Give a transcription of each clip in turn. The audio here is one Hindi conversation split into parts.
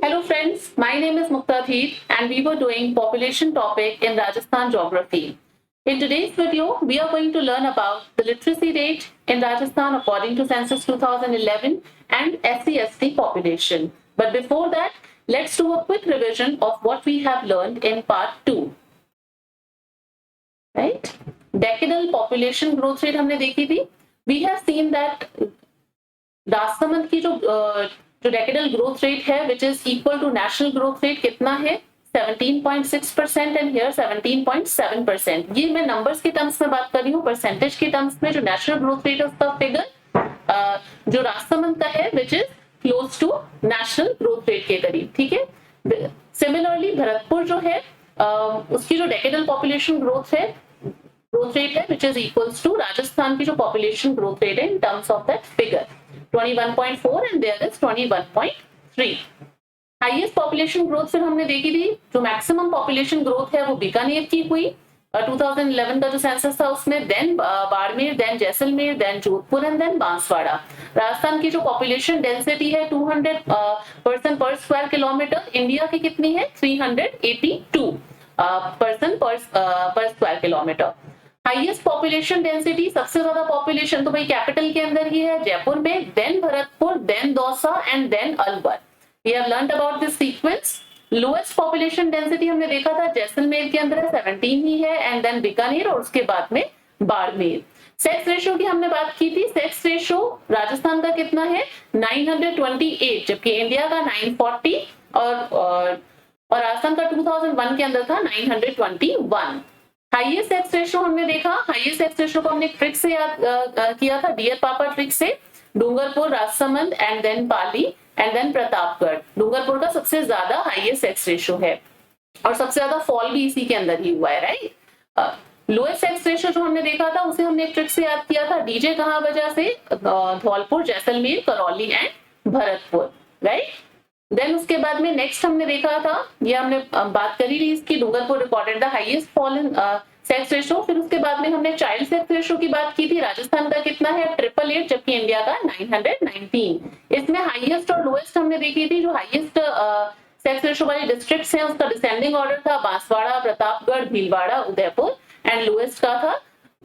Hello friends, my name is Muktadheer and we were doing population topic in Rajasthan geography. In today's video, we are going to learn about the literacy rate in Rajasthan according to census 2011 and SC/ST population. But before that, let's do a quick revision of what we have learned in part 2. Right? Decadal population growth rate हमने देखी थी. We have seen that Rajsamand की जो डेकेडल ग्रोथ रेट है which is equal to national growth rate कितना है 17.6% and here 17.7%. ये मैं नंबर्स के टर्म्स में बात कर रही हूँ. परसेंटेज के टर्म्स में जो नेशनल ग्रोथ रेट है उसका फिगर जो राजसमंद का है which is close to national growth rate के करीब. ठीक है. सिमिलरली भरतपुर जो है उसकी जो डेकेडल पॉपुलेशन ग्रोथ रेट है which is equals to Rajasthan की जो पॉपुलेशन ग्रोथ रेट है in terms of that figure 21.4 and there is 21.3. Highest population growth फिर हमने देखी थी. जो मैक्सिमम पॉपुलेशन ग्रोथ है वो बीकानेर की हुई 2011 का जो सेंसस था उसमें, then Barmer, then Jaisalmer, then Jodhpur and then Banswara. Rajasthan की जो पॉपुलेशन डेंसिटी है 200 पर्सन पर स्क्वायर किलोमीटर. इंडिया की कितनी है 382 पर्सन पर square kilometre. Highest population density, सबसे ज्यादा पॉपुलेशन तो भाई कैपिटल के अंदर ही है जयपुर में, then Bharatpur, then Dausa and then Alwar. We have learned about this sequence. Lowest population density हमने देखा था जैसलमेर के अंदर 17 ही है एंड देन बीकानेर और उसके बाद में बाड़मेर. सेक्स रेशियो की हमने बात की थी. सेक्स रेशियो राजस्थान का कितना है 928 जबकि इंडिया का 940 और राजस्थान का 2001 के अंदर था 921. हाईएस्ट सेक्स रेशियो हमने देखा. हाईएस्ट सेक्स रेशियो को हमने ट्रिक से याद किया था, डियर पापा ट्रिक से. Dungarpur, Rajsamand and then Pali and then Pratapgarh. Dungarpur का सबसे ज्यादा हाईएस्ट सेक्स रेशियो है और सबसे ज्यादा फॉल भी इसी के अंदर ही हुआ है. राइट. लोएस्ट सेक्स रेशियो जो हमने देखा था उसे हमने एक ट्रिक से याद किया था. डीजे कहां वजह से Dholpur, Jaisalmer, Karauli and Bharatpur. Right. Then उसके बाद में नेक्स्ट हमने देखा था, ये हमने बात करी थी इसकी, Dungarpur recorded the highest fall in sex ratio. फिर उसके बाद में हमने चाइल्ड सेक्स रेशियो की बात की थी. राजस्थान का कितना है 888 जबकि इंडिया का 919. इसमें हाईएस्ट और लोएस्ट हमने देखी थी. जो हाईएस्ट सेक्स रेशियो वाले डिस्ट्रिक्ट्स हैं उसका डिसेंडिंग ऑर्डर था बांसवाड़ा, प्रतापगढ़, भीलवाड़ा, उदयपुर एंड लोएस्ट का था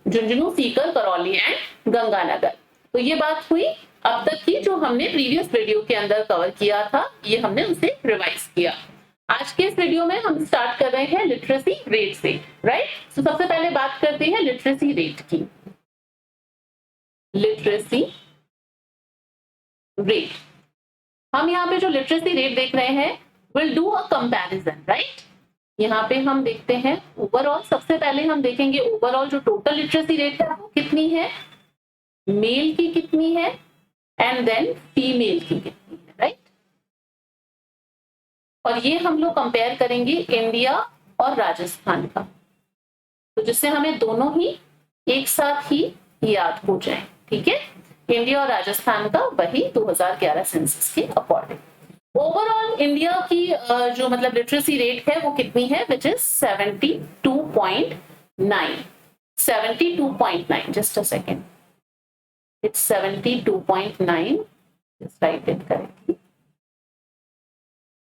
झुंझुनू, सीकर, करौली एंड गंगानगर. तो ये बात हुई अब तक की जो हमने प्रीवियस वीडियो के अंदर कवर किया था, ये हमने उसे रिवाइज किया. आज के इस वीडियो में हम स्टार्ट कर रहे हैं लिटरेसी रेट से. राइट. तो सबसे पहले बात करते हैं लिटरेसी रेट की. लिटरेसी रेट, हम यहाँ पे जो लिटरेसी रेट देख रहे हैं will do a comparison. Right. यहाँ पे हम देखते हैं ओवरऑल. सबसे पहले हम देखेंगे ओवरऑल जो टोटल लिटरेसी रेट है वो कितनी है, मेल की कितनी है एंड देन फीमेल की कितनी है. राइट. और ये हम लोग कंपेयर करेंगे इंडिया और राजस्थान का, तो जिससे हमें दोनों ही एक साथ ही याद हो जाए. ठीक है. इंडिया और राजस्थान का वही 2011 सेंसस के अकॉर्डिंग. ओवरऑल इंडिया की जो मतलब लिटरेसी रेट है वो कितनी है which is 72.9. 72.9. Just a second. It's 72.9. Just write it correctly.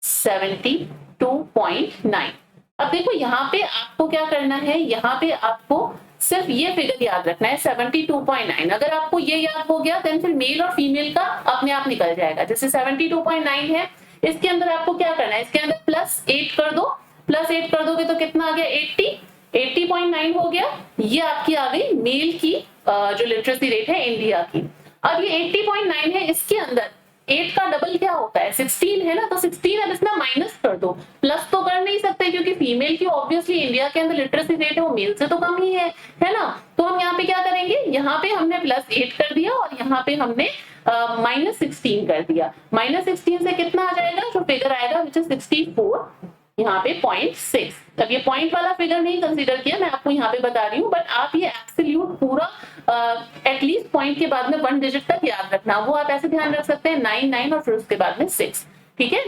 72.9. अब देखो यहाँ पे आपको क्या करना है, यहाँ पे आपको सिर्फ ये फिगर याद रखना है 72.9. अगर आपको ये याद हो गया देन फिर मेल और फीमेल का अपने आप निकल जाएगा. जैसे 72.9 है, इसके अंदर आपको क्या करना है, इसके अंदर +8 कर दो. +8 कर दोगे तो कितना आ गया 80.9 हो गया. ये आपकी आ गई मेल की जो लिटरेसी रेट है इंडिया की. अब ये 80.9 है, इसके अंदर 8 का डबल क्या होता है 16 है ना, तो 16 अब इसमें माइनस कर दो. प्लस तो कर नहीं सकते क्योंकि फीमेल की ऑब्वियसली इंडिया के अंदर लिटरेसी रेट है वो मेल से तो कम ही है ना. तो हम यहाँ पे क्या करेंगे, यहाँ पे हमने +8 कर दिया और यहाँ पे हमने -16 कर दिया. -16 से कितना आ जाएगा, जो फिगर आएगा विच इज 64 यहाँ पे 0.6. अब ये पॉइंट वाला फिगर नहीं कंसीडर किया, मैं आपको यहाँ पे बता रही हूँ, बट आप ये एब्सोल्यूट पूरा एटलीस्ट पॉइंट के बाद में 1 डिजिट तक याद रखना. वो आप ऐसे ध्यान रख सकते हैं 9 और फिर उसके बाद में 6. ठीक है.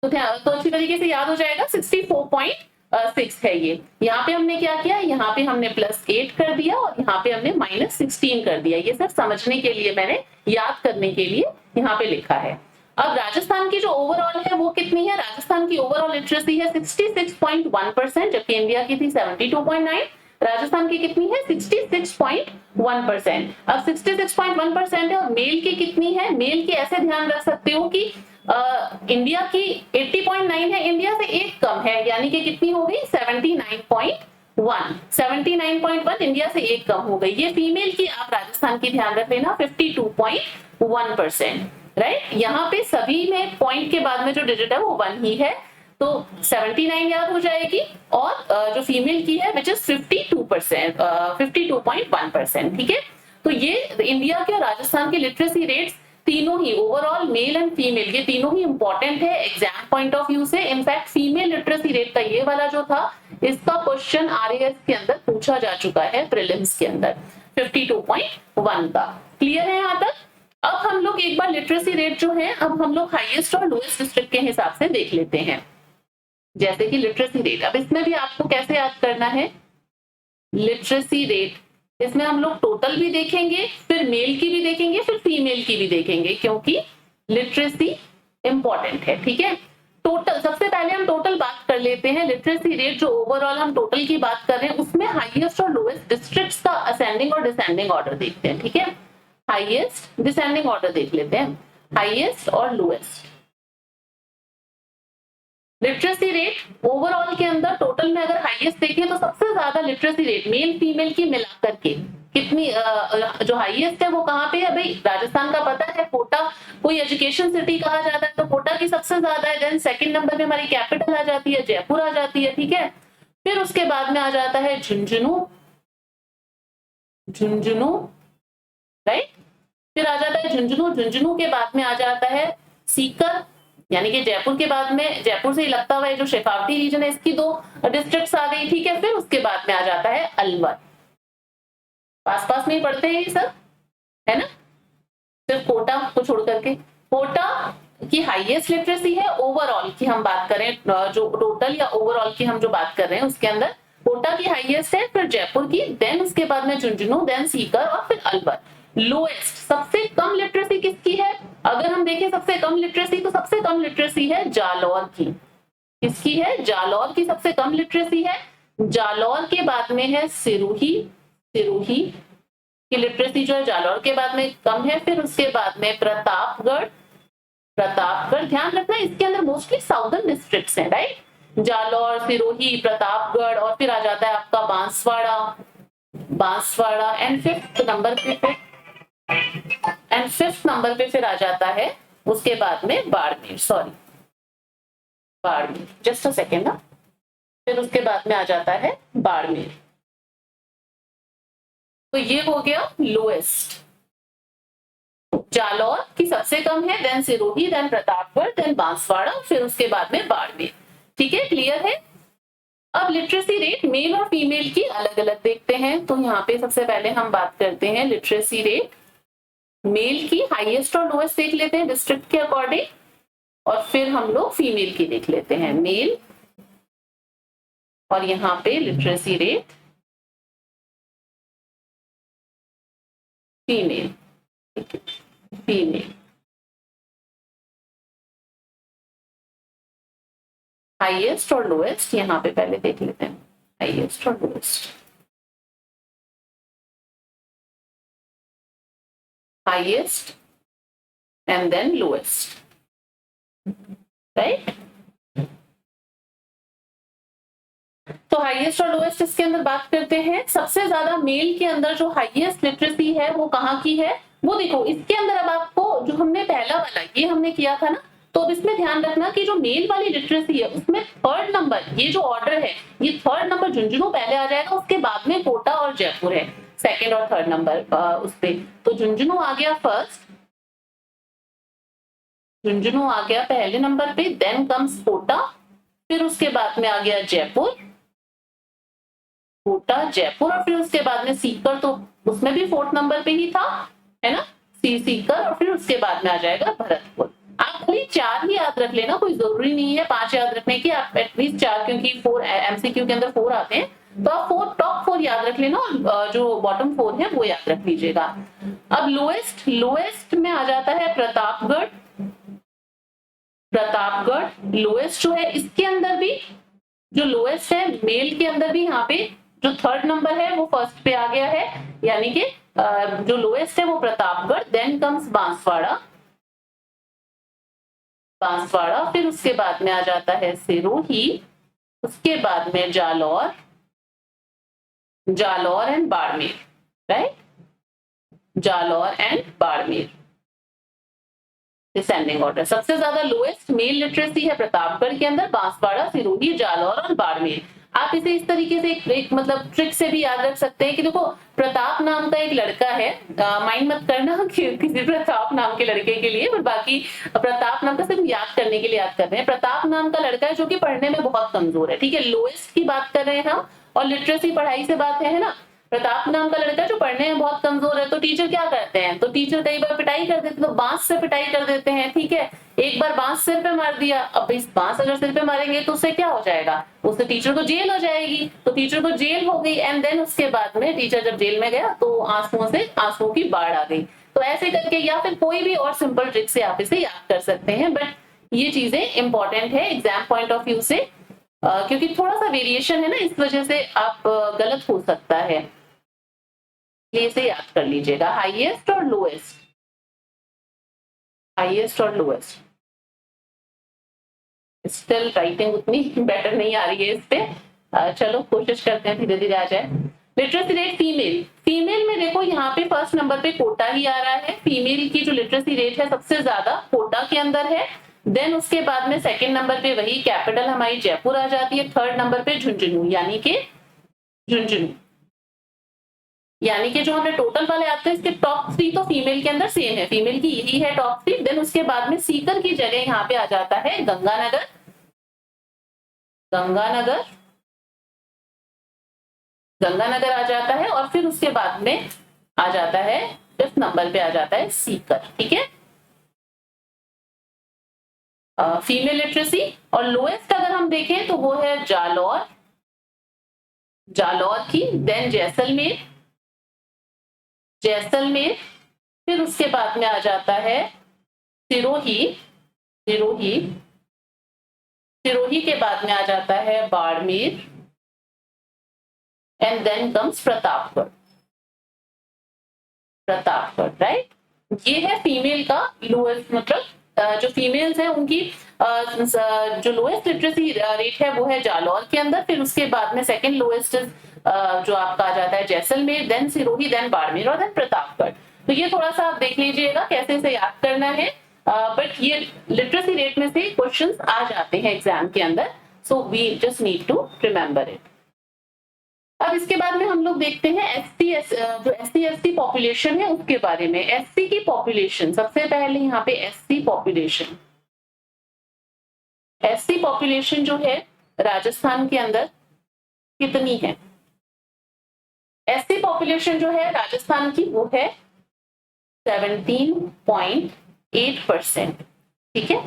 तो अच्छी तरीके से याद हो जाएगा. 64.6 है ये. यहाँ पे हमने क्या किया, यहाँ पे हमने +8 कर दिया और यहाँ पे हमने -16 कर दिया. ये सब समझने के लिए मैंने, याद करने के लिए यहाँ पे लिखा है. अब राजस्थान की जो ओवरऑल है वो कितनी है, राजस्थान की ओवरऑल लिटरेसी है 66.1%, जबकि इंडिया की थी 72.9, राजस्थान की कितनी है 66.1%। अब 66.1% है और मेल की कितनी है, मेल की ऐसे ध्यान रख सकते हो कि इंडिया की 80.9 है, इंडिया से एक कम है, यानी कि कितनी हो गई 79.1, 79.1 इंडिया से एक कम हो गई। ये फीमेल की आप राजस्थान की ध्यान रख लेना 52.1%, राइट। यहाँ पे सभी में पॉइंट के बाद में जो डिजिट है वो 1 ही है, तो 79 याद हो जाएगी, और जो फीमेल की है विच इज 52%, 52.1%, ठीक है। तो ये इंडिया के और राजस्थान के लिटरेसी रेट्स तीनों ही ओवरऑल मेल एंड फीमेल ये तीनों ही इंपॉर्टेंट है एग्जाम पॉइंट ऑफ व्यू से। इनफैक्ट फीमेल लिटरेसी रेट का ये वाला जो था इसका क्वेश्चन आरएएस के अंदर पूछा जा चुका है प्रीलिम्स के अंदर 52.1 का। क्लियर है यहाँ तक। अब हम लोग एक बार लिटरेसी रेट जो है अब हम लोग हाईएस्ट और लोएस्ट डिस्ट्रिक्ट के हिसाब से देख लेते हैं। जैसे कि लिटरेसी रेट, अब इसमें भी आपको कैसे याद करना है लिटरेसी रेट, इसमें हम लोग टोटल भी देखेंगे, फिर मेल की भी देखेंगे, फिर फीमेल की भी देखेंगे, क्योंकि लिटरेसी इंपॉर्टेंट है, ठीक है। टोटल सबसे पहले हम टोटल बात कर लेते हैं। लिटरेसी रेट जो ओवरऑल हम टोटल की बात कर रहे हैं उसमें हाईएस्ट और लोएस्ट डिस्ट्रिक्ट्स का असेंडिंग और डिसेंडिंग ऑर्डर देखते हैं, ठीक है। हाईएस्ट डिसेंडिंग ऑर्डर देख लेते हैं, हाईएस्ट और लोएस्ट। लिटरेसी रेट ओवरऑल के अंदर टोटल में अगर हाईएस्ट देखें तो सबसे ज्यादा लिटरेसी रेट मेल फीमेल की मिलाकर के कितनी जो हाईएस्ट है वो कहाँ पे है भाई, राजस्थान का पता है, कोटा कोई एजुकेशन सिटी कहा जाता है तो कोटा की सबसे ज्यादा है। देन सेकंड नंबर पे हमारी कैपिटल आ जाती है, जयपुर आ जाती है, ठीक है। फिर उसके बाद में आ जाता है झुंझुनू, झुंझुनू, राइट। फिर आ जाता है झुंझुनू, झुंझुनू के बाद में आ जाता है सीकर, यानी कि जयपुर के बाद में जयपुर से ही लगता हुआ जो शेखावटी रीजन है इसकी 2 डिस्ट्रिक्ट्स आ गई, ठीक है। फिर उसके बाद में आ जाता है अलवर, पास पास में ही पढ़ते हैं ये सब, है ना, सिर्फ कोटा को छोड़ करके। कोटा की हाईएस्ट लिटरेसी है ओवरऑल की हम बात करें, जो टोटल या ओवरऑल की हम जो बात कर रहे हैं उसके अंदर कोटा की हाईएस्ट है, फिर जयपुर की, देन उसके बाद में झुंझुनू, देन सीकर और फिर अलवर। लोएस्ट सबसे कम लिटरेसी किसकी है, अगर हम देखें सबसे कम लिटरेसी तो सबसे कम लिटरेसी है जालौर की। किसकी है, जालौर की सबसे कम लिटरेसी है। जालौर के बाद में है सिरोही, सिरोही की लिटरेसी जो है जालौर के बाद में कम है। फिर उसके बाद में प्रतापगढ़, प्रतापगढ़ ध्यान रखना इसके अंदर मोस्टली साउदर्न डिस्ट्रिक्ट्स हैं, राइट। जालौर, सिरोही, प्रतापगढ़, और फिर आ जाता है आपका Banswara, Banswara, and fifth number पे फिर आ जाता है उसके बाद में Barmer, sorry Barmer, just a second ना, फिर उसके बाद में आ जाता है बाड़मेर। तो ये हो गया लोएस्ट, जालौर की सबसे कम है, then Sirohi, then Pratapgarh, then Banswara, फिर उसके बाद में बाड़मेर, ठीक है। क्लियर है। अब लिटरेसी रेट मेल और फीमेल की अलग अलग देखते हैं। तो यहाँ पे सबसे पहले हम बात करते हैं लिटरेसी रेट मेल की, हाईएस्ट और लोएस्ट देख लेते हैं डिस्ट्रिक्ट के अकॉर्डिंग, और फिर हम लोग फीमेल की देख लेते हैं, मेल, और यहाँ पे literacy rate female, female, highest और लोएस्ट यहाँ पे पहले देख लेते हैं, हाईएस्ट और lowest, highest and then lowest, right. तो हाईएस्ट और लोएस्ट इसके अंदर बात करते हैं। सबसे ज्यादा मेल के अंदर जो हाईएस्ट लिटरेसी है वो कहाँ की है, वो देखो इसके अंदर। अब आपको जो हमने पहला वाला ये हमने किया था ना, तो अब इसमें ध्यान रखना कि जो मेल वाली लिटरेसी है उसमें थर्ड नंबर, ये जो ऑर्डर है ये थर्ड नंबर झुंझुनू पहले आ जाएगा, उसके बाद में कोटा और जयपुर है सेकेंड और थर्ड नंबर उस पे। तो झुंझुनू आ गया फर्स्ट, झुंझुनू आ गया पहले नंबर पे, देन कम्स कोटा, फिर उसके बाद में आ गया जयपुर, कोटा जयपुर, और फिर उसके बाद में सीकर, तो उसमें भी फोर्थ नंबर पे ही था, है ना, सीकर, और फिर उसके बाद में आ जाएगा भरतपुर। आप खाली 4 ही याद रख लेना, कोई जरूरी नहीं है 5 याद रखने की, आप एटलीस्ट 4, क्योंकि 4 एमसीक्यू के अंदर 4 आते हैं, तो आप 4 टॉप 4 याद रख लेना, और जो बॉटम 4 है वो याद रख लीजिएगा। अब लोएस्ट, लोएस्ट में आ जाता है प्रतापगढ़, प्रतापगढ़ लोएस्ट जो है, इसके अंदर भी जो लोएस्ट है मेल के अंदर भी यहाँ पे जो थर्ड नंबर है वो फर्स्ट पे आ गया है, यानी कि जो लोएस्ट है वो प्रतापगढ़, देन कम्स बांसवाड़ा, बांसवाड़ा, फिर उसके बाद में आ जाता है सिरोही, उसके बाद में Jalore, Jalore and Barmer, right, Jalore and Barmer, descending order. सबसे ज्यादा लोएस्ट मेल लिटरेसी है प्रतापगढ़ के अंदर, बांसवाड़ा, सिरोही, जालौर और बाड़मेर। आप इसे इस तरीके से एक मतलब ट्रिक से भी याद रख सकते हैं कि देखो प्रताप नाम का एक लड़का है, माइंड मत करना कि किसी प्रताप नाम के लड़के के लिए, पर बाकी प्रताप नाम का सिर्फ याद करने के लिए याद कर रहे हैं। प्रताप नाम का लड़का है जो कि पढ़ने में बहुत कमजोर है, ठीक है, लोएस्ट की बात कर रहे हैं हम, और लिटरेसी पढ़ाई से बात है ना। प्रताप नाम का लड़का जो पढ़ने में बहुत कमजोर है, तो टीचर क्या करते हैं, तो टीचर कई बार पिटाई कर देते हैं, तो बांस से पिटाई कर देते हैं, ठीक है। एक बार बांस सिर पे मार दिया, अब इस बांस अगर सिर पे मारेंगे तो उससे क्या हो जाएगा, उससे टीचर को जेल हो जाएगी, तो टीचर को जेल हो गई, एंड देन उसके बाद में टीचर जब जेल में गया तो आंसुओं की बाढ़ आ गई। तो ऐसे करके, या फिर कोई भी और सिंपल ट्रिक से आप इसे याद कर सकते हैं, बट ये चीजें इंपॉर्टेंट है एग्जाम पॉइंट ऑफ व्यू से, क्योंकि थोड़ा सा वेरिएशन है ना, इस वजह से आप गलत हो सकता है, ये इसे याद कर लीजिएगा। हाईएस्ट और लोएस्ट, हाईएस्ट और लोएस्ट, स्टिल राइटिंग उतनी बेटर नहीं आ रही है इस पे, चलो कोशिश करते हैं धीरे धीरे आ जाए। लिटरेसी रेट फीमेल, फीमेल में देखो यहाँ पे फर्स्ट नंबर पे कोटा ही आ रहा है, फीमेल की जो लिटरेसी रेट है सबसे ज्यादा कोटा के अंदर है, देन उसके बाद में सेकंड नंबर पे वही कैपिटल हमारी जयपुर आ जाती है, थर्ड नंबर पे झुंझुनू, यानी कि झुंझुनू, यानी कि जो हमने टोटल वाले आते हैं इसके टॉप 3 तो फीमेल के अंदर सेम है, फीमेल की यही है टॉप 3, देन उसके बाद में सीकर की जगह यहाँ पे आ जाता है गंगानगर, गंगानगर, गंगानगर आ जाता है, और फिर उसके बाद में आ जाता है 5th नंबर पे आ जाता है सीकर, ठीक है, फीमेल लिटरेसी। और लोएस्ट अगर हम देखें तो वो है जालौर, जालौर की, देन जैसलमेर, जैसलमेर, फिर उसके बाद में आ जाता है सिरोही, सिरोही, सिरोही के बाद में आ जाता है Barmer, and then comes Pratapgarh, Pratapgarh, right. ये है फीमेल का लोएस्ट, मतलब जो फीमेल्स हैं उनकी जो लोएस्ट लिटरेसी रेट है वो है जालौर के अंदर, फिर उसके बाद में सेकंड लोएस्ट जो आपका आ जाता है जैसलमेर, देन सिरोही, देन बाड़मेर और देन प्रतापगढ़। तो ये थोड़ा सा आप देख लीजिएगा कैसे इसे याद करना है, बट ये लिटरेसी रेट में से क्वेश्चंस आ जाते हैं एग्जाम के अंदर, so we just need to remember it. अब इसके बाद में हम लोग देखते हैं जो SC/ST पॉपुलेशन है उसके बारे में। SC की पॉपुलेशन, सबसे पहले यहाँ पे SC पॉपुलेशन, SC पॉपुलेशन जो है राजस्थान के अंदर कितनी है, SC पॉपुलेशन जो है राजस्थान की वो है 17.8%, ठीक है,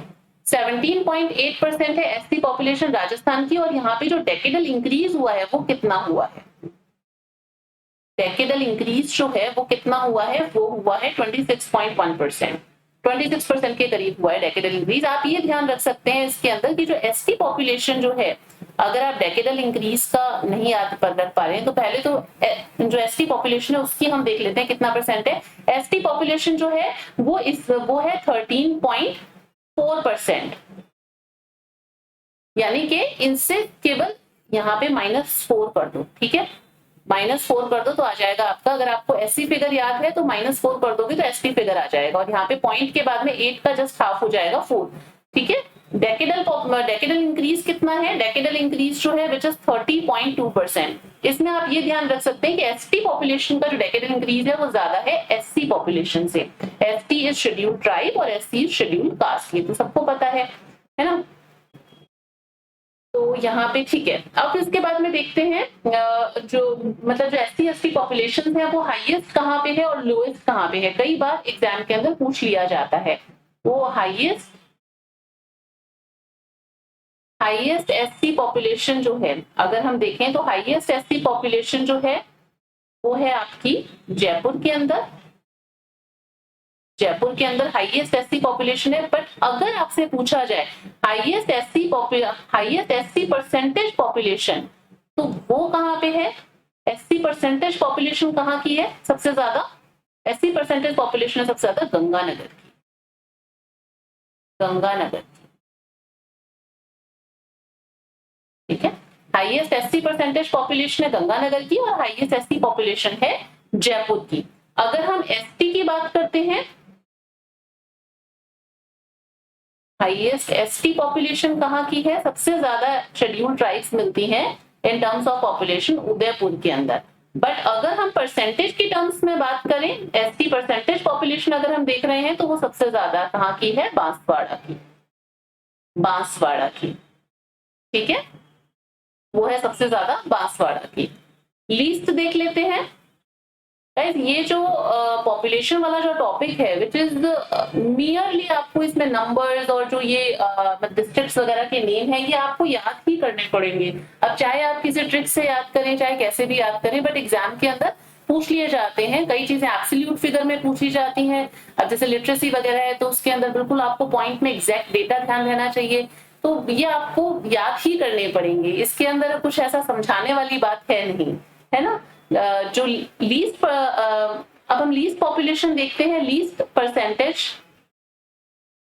17.8% है SC पॉपुलेशन राजस्थान की, और यहाँ पे जो डेकेडल इंक्रीज हुआ है वो कितना हुआ है, डेकेडल इंक्रीज जो है वो कितना हुआ है, वो हुआ है 26.1%, 26% के करीब हुआ है डेकेडल इंक्रीज। आप ये ध्यान रख सकते हैं इसके अंदर कि जो ST पॉपुलेशन जो है, अगर आप डेकेडल इंक्रीज का नहीं याद रख पा रहे हैं तो पहले तो जो ST पॉपुलेशन है उसकी हम देख लेते हैं कितना परसेंट है। ST पॉपुलेशन जो है वो है 13.4%, यानी कि इनसे केवल यहाँ पे -4 कर दो, ठीक है, -4 कर दो तो आ जाएगा आपका, अगर आपको SC फिगर याद है तो -4 कर दोगे तो ST फिगर आ जाएगा, और यहाँ पे पॉइंट के बाद में 8 का जस्ट हाफ हो जाएगा 4, ठीक है। डेकेडल इंक्रीज कितना है, डेकेडल इंक्रीज जो है विच इज 30.2%। इसमें आप ये ध्यान रख सकते हैं कि ST पॉपुलेशन का जो डेकेडल इंक्रीज है वो ज्यादा है SC पॉपुलेशन से। ST इज शेड्यूल्ड ट्राइब और SC इज शेड्यूल्ड कास्ट, ये तो सबको पता है ना। तो यहाँ पे ठीक है। अब इसके बाद में देखते हैं जो मतलब जो SC/ST पॉपुलेशन है वो हाईएस्ट कहाँ पे है और लोएस्ट कहाँ पे है, कई बार एग्जाम के अंदर पूछ लिया जाता है। वो हाईएस्ट SC पॉपुलेशन जो है, अगर हम देखें तो हाईएस्ट SC पॉपुलेशन जो है वो है आपकी जयपुर के अंदर, जयपुर के अंदर हाईएस्ट एससी पॉपुलेशन है, बट अगर आपसे पूछा जाए हाईएस्ट एससी परसेंटेज पॉपुलेशन, तो वो कहाँ पे है? एससी परसेंटेज पॉपुलेशन कहाँ की है सबसे ज्यादा? एससी परसेंटेज पॉपुलेशन है सबसे ज्यादा गंगानगर की, गंगानगर की, ठीक है। हाईएस्ट एससी परसेंटेज पॉपुलेशन है गंगानगर की और हाईएस्ट एससी पॉपुलेशन है जयपुर की। अगर हम एसटी की बात करते हैं, हाईएस्ट एसटी पॉपुलेशन कहाँ की है? सबसे ज्यादा शेड्यूल्ड ट्राइब्स मिलती हैं in terms of population Udaipur के अंदर। बट अगर हम परसेंटेज की टर्म्स में बात करें, एसटी परसेंटेज पॉपुलेशन अगर हम देख रहे हैं, तो वो सबसे ज्यादा कहाँ की है? बांसवाड़ा की, बांसवाड़ा की, ठीक है, वो है सबसे ज्यादा बांसवाड़ा की। लीस्ट देख लेते हैं। गाइस, ये जो पॉपुलेशन वाला जो टॉपिक है, विच इज मियरली आपको इसमें नंबर्स और जो ये डिस्ट्रिक्ट्स वगैरह के नेम है, ये आपको याद ही करने पड़ेंगे। अब चाहे आप किसी ट्रिक से याद करें, चाहे कैसे भी याद करें, बट एग्जाम के अंदर पूछ लिए जाते हैं। कई चीजें एब्सोल्यूट फिगर में पूछी जाती हैं। अब जैसे लिटरेसी वगैरह है, तो उसके अंदर बिल्कुल आपको पॉइंट में एग्जैक्ट डेटा ध्यान रहना चाहिए, तो ये आपको याद ही करने पड़ेंगे। इसके अंदर कुछ ऐसा समझाने वाली बात है नहीं, है ना। जो लीस्ट, अब हम लीस्ट पॉपुलेशन देखते हैं, लीस्ट परसेंटेज,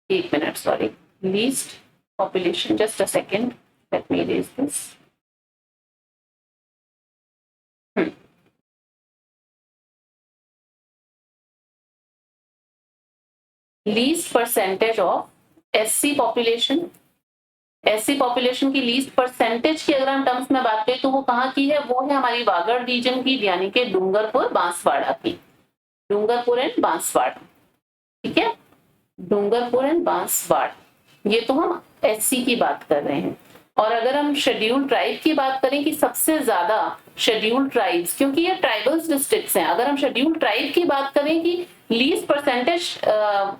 एक minute, sorry, least population, just a second, let me raise this. Least percentage of SC population, SC population की लीस्ट परसेंटेज की अगर हम टर्म्स में बात करें, तो वो कहाँ की है? वो है हमारी वागड़ रीजन की, यानी कि डूंगरपुर बांसवाड़ा की, डूंगरपुर एंड बांसवाड़ा, ठीक है, डूंगरपुर एंड बांसवाड़ा। ये तो हम एससी की बात कर रहे हैं। और अगर हम शेड्यूल्ड ट्राइब की बात करें कि सबसे ज्यादा शेड्यूल्ड ट्राइब्स, क्योंकि ये ट्राइबल्स डिस्ट्रिक्ट्स हैं, अगर हम शेड्यूल्ड ट्राइब की बात करें कि लीस्ट परसेंटेज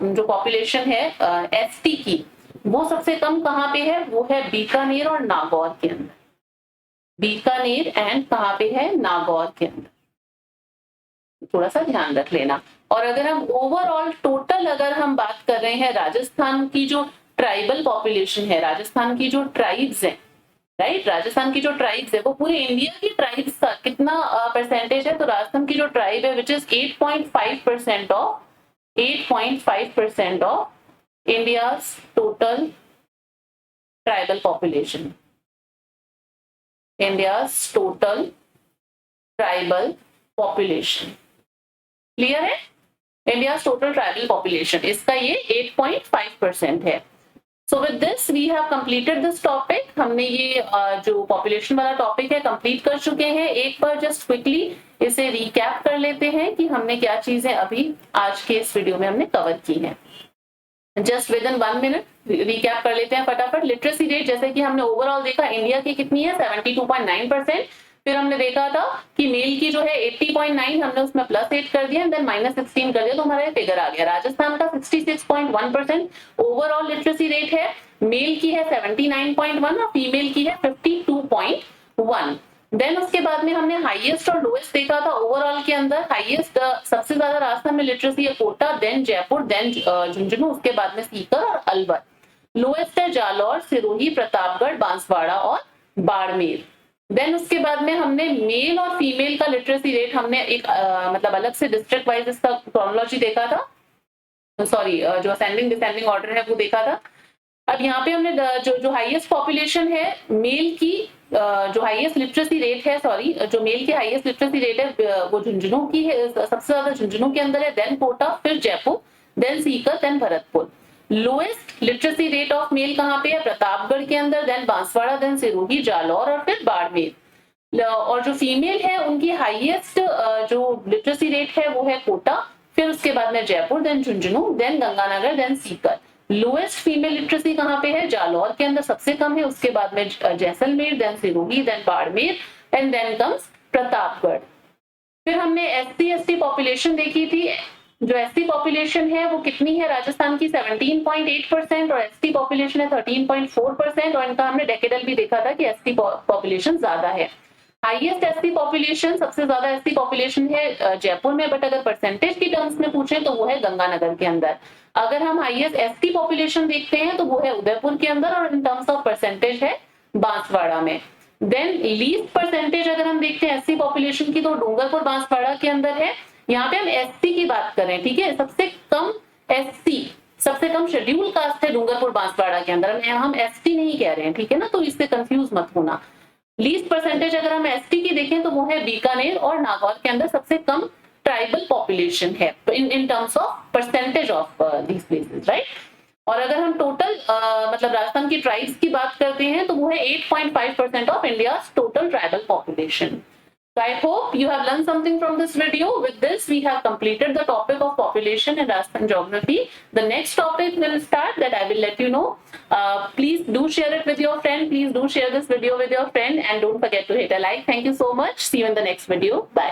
जो पॉपुलेशन है एसटी की, वो सबसे कम कहाँ पे है? वो है बीकानेर और नागौर के अंदर, बीकानेर एंड कहाँ पे है? नागौर के अंदर, थोड़ा सा ध्यान रख लेना। और अगर हम ओवरऑल टोटल अगर हम बात कर रहे हैं, राजस्थान की जो ट्राइबल पॉपुलेशन है, राजस्थान की जो ट्राइब्स है, राइट, राजस्थान की जो ट्राइब्स है, वो पूरे इंडिया की ट्राइब्स का कितना परसेंटेज है? तो राजस्थान की जो ट्राइब है, which is 8.5% of 8.5% of India's total tribal population. India's total tribal population. Clear है? India's total tribal population, इसका ये 8.5% है। So with this we have completed this topic. हमने ये जो population वाला topic है complete कर चुके हैं। एक बार just quickly इसे recap कर लेते हैं कि हमने क्या चीजें अभी आज के इस वीडियो में हमने कवर की हैं। Just with in 1 minute recap कर लेते हैं फटाफट। लिटरेसी रेट जैसे कि हमने ओवरऑल देखा इंडिया की कितनी है? 72.9%। फिर हमने देखा था कि मेल की जो है 80.9, हमने उसमें +8 कर दिया, देन -16 कर दिया, तो हमारा फिगर आ गया। राजस्थान का 66.1% ओवरऑल लिटरेसी रेट है, मेल की है 79.1 और फीमेल की है 52.1। देन उसके बाद में हमने हाईएस्ट और लोएस्ट देखा था ओवरऑल के अंदर। हाईएस्ट सबसे ज्यादा राजस्थान में लिटरेसी है कोटा, देन जयपुर, देन झुंझुनू, उसके बाद में सीकर और अलवर। लोएस्ट है जालौर, सिरोही, प्रतापगढ़, बांसवाड़ा और बाड़मेर। देन उसके बाद में हमने मेल और फीमेल का लिटरेसी रेट हमने एक मतलब अलग से डिस्ट्रिक्ट वाइज इसका क्रोनोलॉजी देखा था, सॉरी जो असेंडिंग डिसेंडिंग ऑर्डर है वो देखा था। अब यहाँ पे हमने जो हाईएस्ट पॉपुलेशन है मेल की, जो हाईएस्ट लिटरेसी रेट है, सॉरी जो मेल की हाईएस्ट लिटरेसी रेट है वो झुंझुनू की है, सबसे ज्यादा झुंझुनू के अंदर है, देन कोटा, फिर Jaipur, then Sikar, then Bharatpur. Lowest literacy rate of male कहाँ पे है? प्रतापगढ़ के अंदर, देन बांसवाड़ा, देन सिरोही, जालौर और फिर बाड़मेर। और जो फीमेल है उनकी हाईएस्ट जो लिटरेसी रेट है वो है कोटा, फिर उसके बाद में Jaipur, then Jhunjhunu, then Ganganagar, then Sikar. Lowest female literacy कहाँ पे है? जालौर के अंदर सबसे कम है, उसके बाद में Jaisalmer, then Sirohi, then Barmer and then comes Pratapgarh. फिर हमने एससी पॉपुलेशन देखी थी। जो एससी पॉपुलेशन है वो कितनी है? राजस्थान की 17.8% और एसटी पॉपुलेशन है 13.4%। और इनका हमने डेकेडल भी देखा था कि एसटी पॉपुलेशन ज्यादा है। हाईएस्ट एसटी पॉपुलेशन, सबसे ज्यादा एसटी पॉपुलेशन है जयपुर में, बट अगर परसेंटेज की टर्म्स में पूछे तो वो है गंगानगर के अंदर। अगर हम हाईएस्ट एसटी पॉपुलेशन देखते हैं तो वो है उदयपुर के अंदर, और इन टर्म्स ऑफ परसेंटेज है बांसवाड़ा में। देन लीस्ट परसेंटेज अगर हम देखते हैं एससी पॉपुलेशन की तो डूंगरपुर बांसवाड़ा के अंदर है। यहाँ पे हम एससी की बात करें, ठीक है, सबसे कम एससी, सबसे कम शेड्यूल कास्ट है डूंगरपुर बांसवाड़ा के अंदर, हम एसटी नहीं कह रहे हैं, ठीक है ना, तो इससे कंफ्यूज मत होना। लीस्ट परसेंटेज अगर हम एसटी की देखें तो वो है बीकानेर और नागौर के अंदर सबसे कम ट्राइबल पॉपुलेशन है in terms of percentage of these places, right. और अगर हम टोटल मतलब राजस्थान की ट्राइब्स की बात करते हैं तो वो है 8.5% of India total tribal population. So I hope you have learned something from this video. With this, we have completed the topic of population and Rajasthan geography. The next topic will start that I will let you know. Please do share it with your friend. Please do share this video with your friend and don't forget to hit a like. Thank you so much. See you in the next video. Bye.